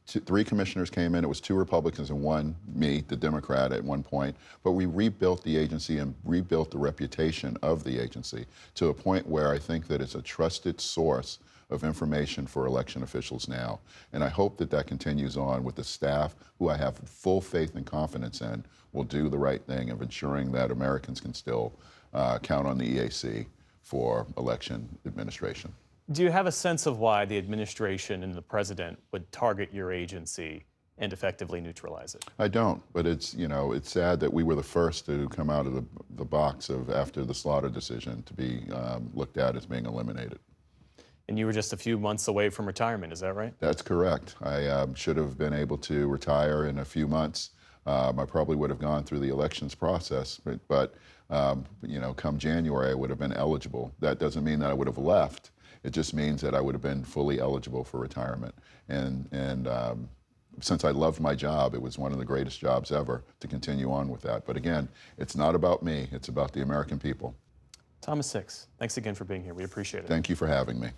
3 commissioners came in. It was 2 Republicans and 1 me, the Democrat, at one point. But we rebuilt the agency and rebuilt the reputation of the agency to a point where I think that it's a trusted source of information for election officials now. And I hope that that continues on with the staff, who I have full faith and confidence in will do the right thing of ensuring that Americans can still count on the EAC for election administration. Do you have a sense of why the administration and the president would target your agency and effectively neutralize it? I don't, but it's sad that we were the first to come out of the box after the Slaughter decision to be looked at as being eliminated. And you were just a few months away from retirement, is that right? That's correct. I should have been able to retire in a few months. I probably would have gone through the elections process, but come January, I would have been eligible. That doesn't mean that I would have left. It just means that I would have been fully eligible for retirement. And since I loved my job, it was one of the greatest jobs ever to continue on with that. But again, it's not about me. It's about the American people. Thomas Six, thanks again for being here. We appreciate it. Thank you for having me.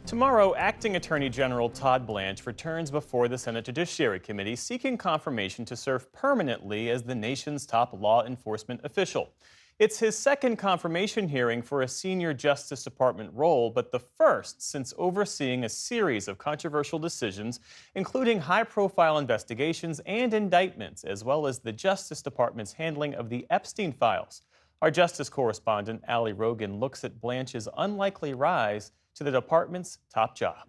Tomorrow, Acting Attorney General Todd Blanche returns before the Senate Judiciary Committee seeking confirmation to serve permanently as the nation's top law enforcement official. It's his second confirmation hearing for a senior Justice Department role, but the first since overseeing a series of controversial decisions, including high-profile investigations and indictments, as well as the Justice Department's handling of the Epstein files. Our Justice correspondent, Ali Rogan, looks at Blanche's unlikely rise to the department's top job.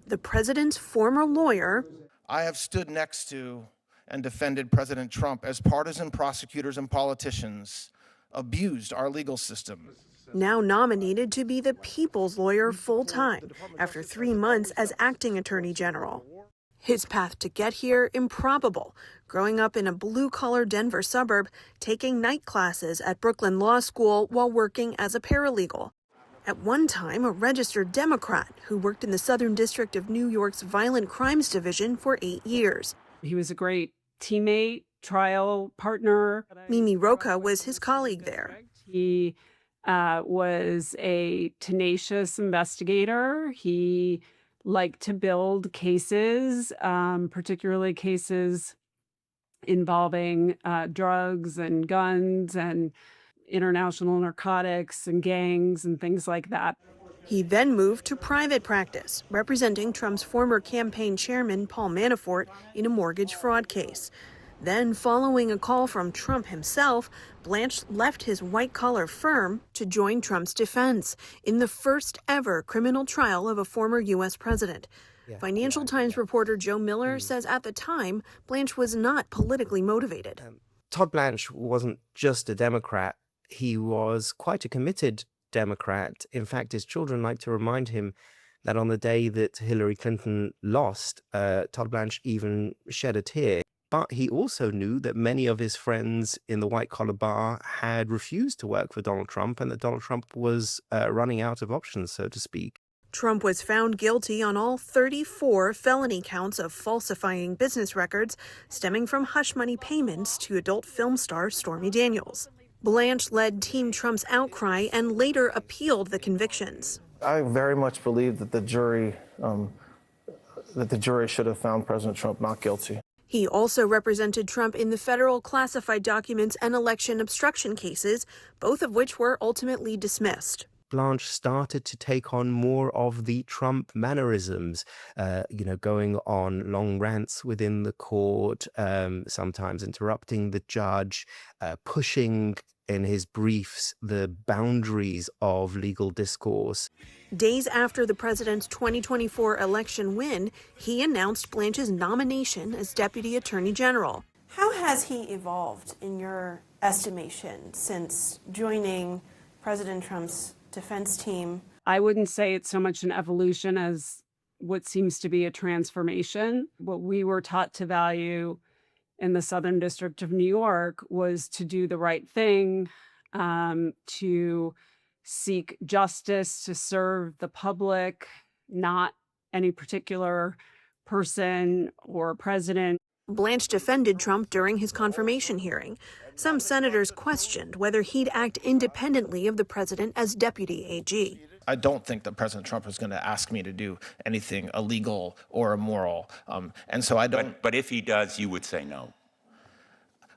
The president's former lawyer. I have stood next to and defended President Trump as partisan prosecutors and politicians abused our legal system. Now nominated to be the people's lawyer full-time after 3 months as acting attorney general. His path to get here, improbable. Growing up in a blue-collar Denver suburb, taking night classes at Brooklyn Law School while working as a paralegal. At one time, a registered Democrat who worked in the Southern District of New York's Violent Crimes Division for 8 years. He was a great teammate, trial partner. Mimi Rocha was his colleague there. He was a tenacious investigator. He liked to build cases, particularly cases involving drugs and guns and international narcotics and gangs and things like that. He then moved to private practice, representing Trump's former campaign chairman, Paul Manafort, in a mortgage fraud case. Then, following a call from Trump himself, Blanche left his white-collar firm to join Trump's defense in the first ever criminal trial of a former U.S. president. Financial Times reporter Joe Miller says at the time, Blanche was not politically motivated. Todd Blanche wasn't just a Democrat. He was quite a committed Democrat. In fact, his children like to remind him that on the day that Hillary Clinton lost, Todd Blanche even shed a tear. But he also knew that many of his friends in the white-collar bar had refused to work for Donald Trump and that Donald Trump was running out of options, so to speak. Trump was found guilty on all 34 felony counts of falsifying business records stemming from hush money payments to adult film star Stormy Daniels. Blanche led Team Trump's outcry and later appealed the convictions. I very much believe that the jury should have found President Trump not guilty. He also represented Trump in the federal classified documents and election obstruction cases, both of which were ultimately dismissed. Blanche started to take on more of the Trump mannerisms, going on long rants within the court, sometimes interrupting the judge, pushing in his briefs the boundaries of legal discourse. Days after the president's 2024 election win, he announced Blanche's nomination as Deputy Attorney General. How has he evolved, in your estimation, since joining President Trump's defense team? I wouldn't say it's so much an evolution as what seems to be a transformation. What we were taught to value in the Southern District of New York was to do the right thing, to seek justice, to serve the public, not any particular person or president. Blanche defended Trump during his confirmation hearing. Some senators questioned whether he'd act independently of the president as deputy AG. I don't think that President Trump is going to ask me to do anything illegal or immoral. And so I don't. But if he does, you would say no.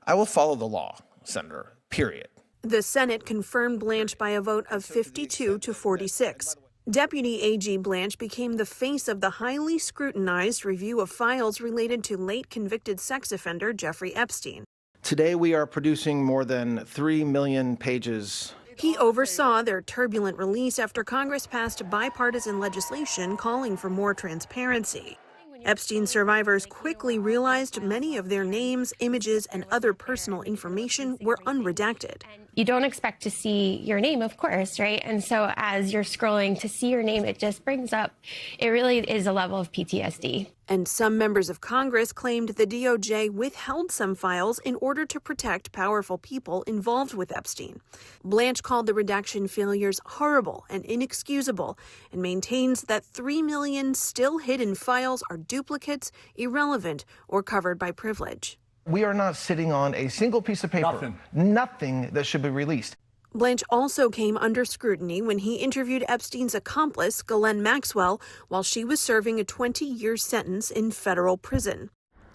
I will follow the law, Senator, period. The Senate confirmed Blanche by a vote of 52 to 46. Deputy AG Blanche became the face of the highly scrutinized review of files related to late convicted sex offender Jeffrey Epstein. Today we are producing more than 3 million pages. He oversaw their turbulent release after Congress passed bipartisan legislation calling for more transparency. Epstein survivors quickly realized many of their names, images, and other personal information were unredacted. You don't expect to see your name, of course, right? And so as you're scrolling to see your name, it just brings up, it really is a level of PTSD. And some members of Congress claimed the DOJ withheld some files in order to protect powerful people involved with Epstein. Blanche called the redaction failures horrible and inexcusable and maintains that 3 million still hidden files are duplicates, irrelevant, or covered by privilege. We are not sitting on a single piece of paper, nothing that should be released. Blanche also came under scrutiny when he interviewed Epstein's accomplice, Ghislaine Maxwell, while she was serving a 20-year sentence in federal prison.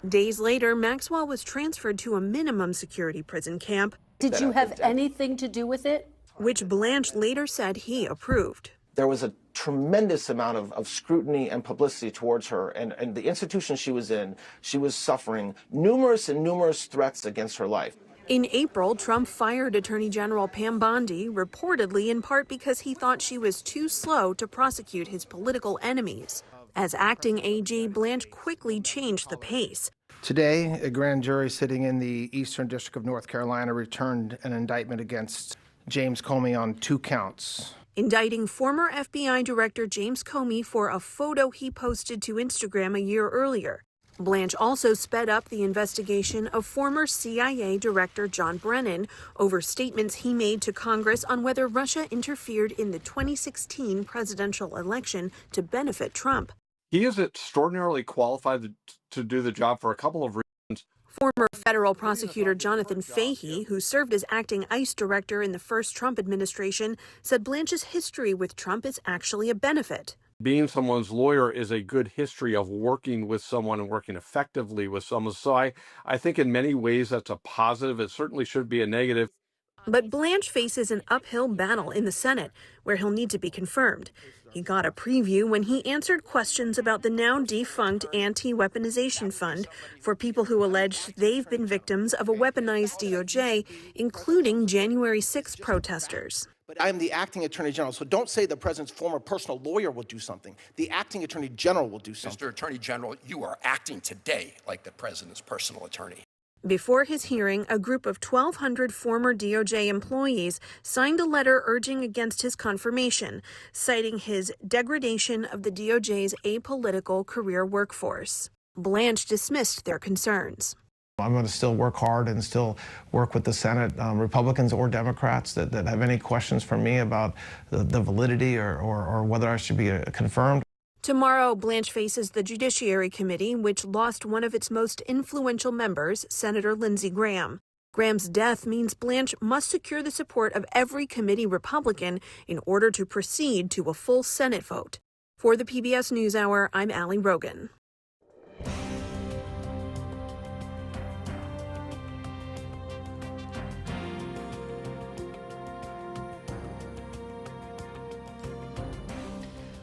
Days later, Maxwell was transferred to a minimum security prison camp. Did you have anything to do with it? Which Blanche later said he approved. There was a tremendous amount of scrutiny and publicity towards her, and the institution she was in, she was suffering numerous threats against her life. In April, Trump fired Attorney General Pam Bondi, reportedly in part because he thought she was too slow to prosecute his political enemies. As acting AG, Blanche quickly changed the pace. Today, a grand jury sitting in the Eastern District of North Carolina returned an indictment against James Comey on 2 counts. Indicting former FBI Director James Comey for a photo he posted to Instagram a year earlier. Blanche also sped up the investigation of former CIA Director John Brennan over statements he made to Congress on whether Russia interfered in the 2016 presidential election to benefit Trump. He is extraordinarily qualified to do the job for a couple of reasons. Former federal prosecutor Jonathan Fahey, who served as acting ICE director in the first Trump administration, said Blanche's history with Trump is actually a benefit. Being someone's lawyer is a good history of working with someone and working effectively with someone. So I think in many ways that's a positive. It certainly should be a negative. But Blanche faces an uphill battle in the Senate, where he'll need to be confirmed. He got a preview when he answered questions about the now defunct anti-weaponization fund for people who alleged they've been victims of a weaponized DOJ, including January 6 protesters. But I'm the acting attorney general, so don't say the president's former personal lawyer will do something. The acting attorney general will do something. Mr. Attorney General, you are acting today like the president's personal attorney. Before his hearing, a group of 1,200 former DOJ employees signed a letter urging against his confirmation, citing his degradation of the DOJ's apolitical career workforce. Blanche dismissed their concerns. I'm going to still work hard and still work with the Senate, Republicans or Democrats that have any questions for me about the validity or whether I should be confirmed. Tomorrow, Blanche faces the Judiciary Committee, which lost one of its most influential members, Senator Lindsey Graham. Graham's death means Blanche must secure the support of every committee Republican in order to proceed to a full Senate vote. For the PBS NewsHour, I'm Allie Rogan.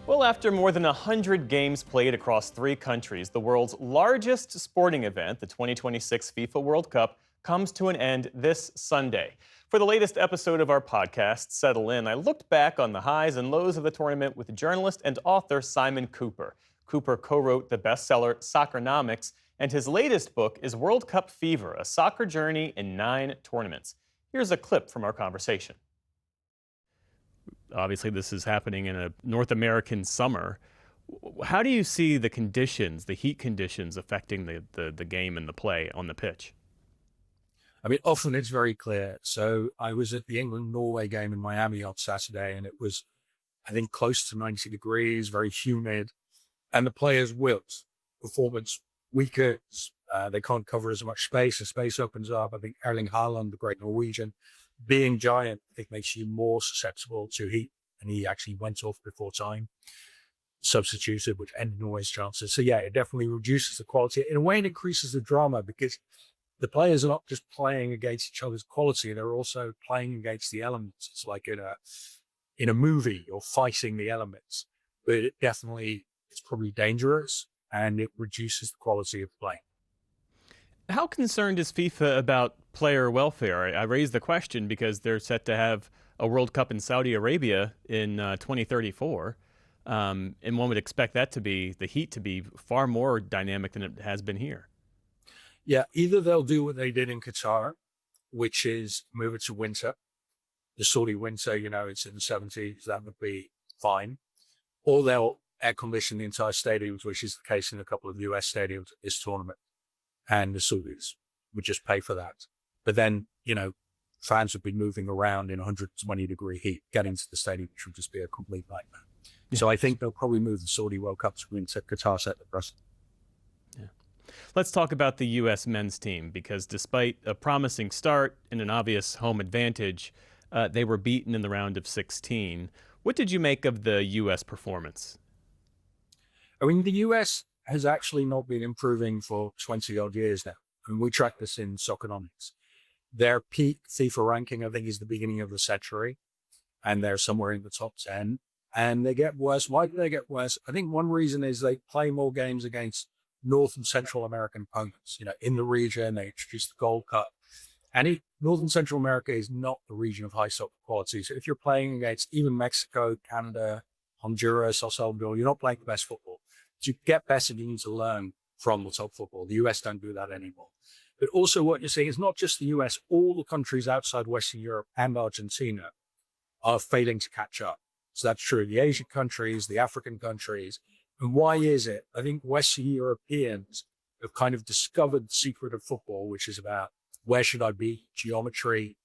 Well, after more than 100 games played across 3 countries, the world's largest sporting event, the 2026 FIFA World Cup, comes to an end this Sunday. For the latest episode of our podcast, Settle In, I looked back on the highs and lows of the tournament with journalist and author Simon Kuper. Kuper co-wrote the bestseller Soccernomics, and his latest book is World Cup Fever, a soccer journey in 9 tournaments. Here's a clip from our conversation. Obviously, this is happening in a North American summer. How do you see the conditions, the heat conditions, affecting the game and the play on the pitch? I mean, often it's very clear. So I was at the England-Norway game in Miami on Saturday, and it was, I think, close to 90 degrees, very humid, and the players wilt. Performance weakens. They can't cover as much space. The space opens up. I think Erling Haaland, the great Norwegian, being giant, I think makes you more susceptible to heat, and he actually went off before time, substituted, which ended Norway's chances. So yeah, it definitely reduces the quality. In a way, it increases the drama because the players are not just playing against each other's quality; they're also playing against the elements. It's like in a movie, you're fighting the elements. But it definitely, it's probably dangerous, and it reduces the quality of play. How concerned is FIFA about player welfare? I raise the question because they're set to have a World Cup in Saudi Arabia in 2034, and one would expect that to be, the heat to be far more dynamic than it has been here. Yeah, either they'll do what they did in Qatar, which is move it to winter. The Saudi winter, it's in the 70s, that would be fine. Or they'll air condition the entire stadiums, which is the case in a couple of US stadiums this tournament. And the Saudis would just pay for that. But then, fans would be moving around in 120 degree heat, getting to the stadium, which would just be a complete nightmare. Yeah. So I think they'll probably move the Saudi World Cup to Qatar set the precedent. Yeah. Let's talk about the U.S. men's team, because despite a promising start and an obvious home advantage, they were beaten in the round of 16. What did you make of the U.S. performance? I mean, the U.S. has actually not been improving for 20 odd years now. And we track this in Soccernomics. Their peak FIFA ranking, I think, is the beginning of the century, and they're somewhere in the top 10. And they get worse. Why do they get worse? I think one reason is they play more games against North and Central American opponents. In the region, they introduced the Gold Cup. And North and Central America is not the region of high soccer quality. So if you're playing against even Mexico, Canada, Honduras, El Salvador, you're not playing the best football. To get better, you need to learn from the top football. The US don't do that anymore. But also what you're seeing is not just the US, all the countries outside Western Europe and Argentina are failing to catch up. So that's true of the Asian countries, the African countries. And why is it? I think Western Europeans have kind of discovered the secret of football, which is about where should I be, geometry,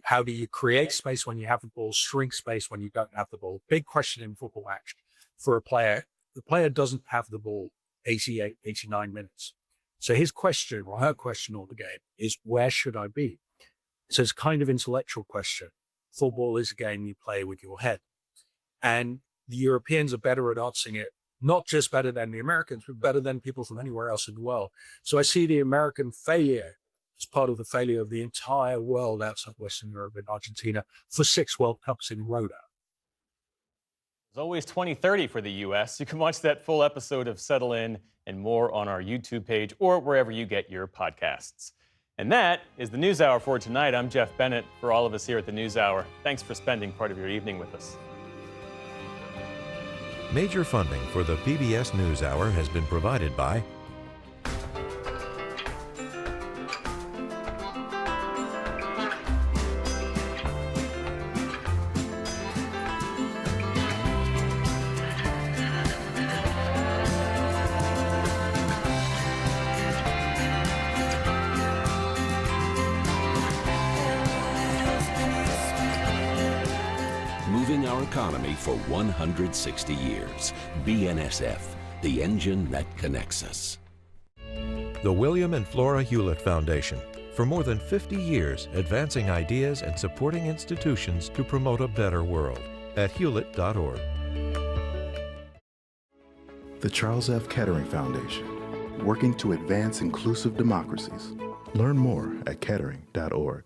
how do you create space when you have the ball, shrink space when you don't have the ball. Big question in football action for a player. The player doesn't have the ball 88, 89 minutes. So his question, or her question all the game, is where should I be? So it's kind of intellectual question. Football is a game you play with your head. And the Europeans are better at answering it, not just better than the Americans, but better than people from anywhere else in the world. So I see the American failure as part of the failure of the entire world outside Western Europe and Argentina for 6 World Cups in a row now. There's always 2030 for the U.S. You can watch that full episode of Settle In and more on our YouTube page or wherever you get your podcasts. And that is the NewsHour for tonight. I'm Geoff Bennett. For all of us here at the NewsHour, thanks for spending part of your evening with us. Major funding for the PBS NewsHour has been provided by moving our economy for 160 years. BNSF, the engine that connects us. the William and Flora Hewlett Foundation. For more than 50 years, advancing ideas and supporting institutions to promote a better world. At hewlett.org. The Charles F. Kettering Foundation, working to advance inclusive democracies. Learn more at kettering.org.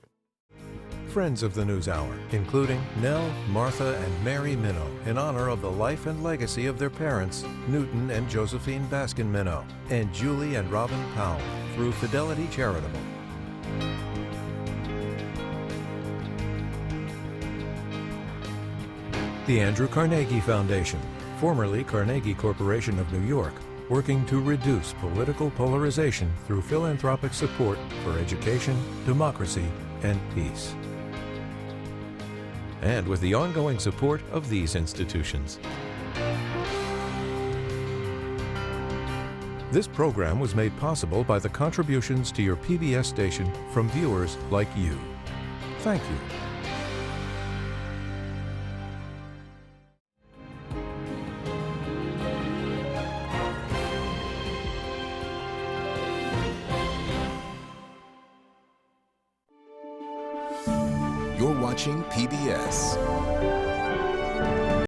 Friends of the NewsHour, including Nell, Martha, and Mary Minow, in honor of the life and legacy of their parents, Newton and Josephine Baskin Minow, and Julie and Robin Powell, through Fidelity Charitable. The Andrew Carnegie Foundation, formerly Carnegie Corporation of New York, working to reduce political polarization through philanthropic support for education, democracy, and peace. And with the ongoing support of these institutions. This program was made possible by the contributions to your PBS station from viewers like you. Thank you. You're watching PBS.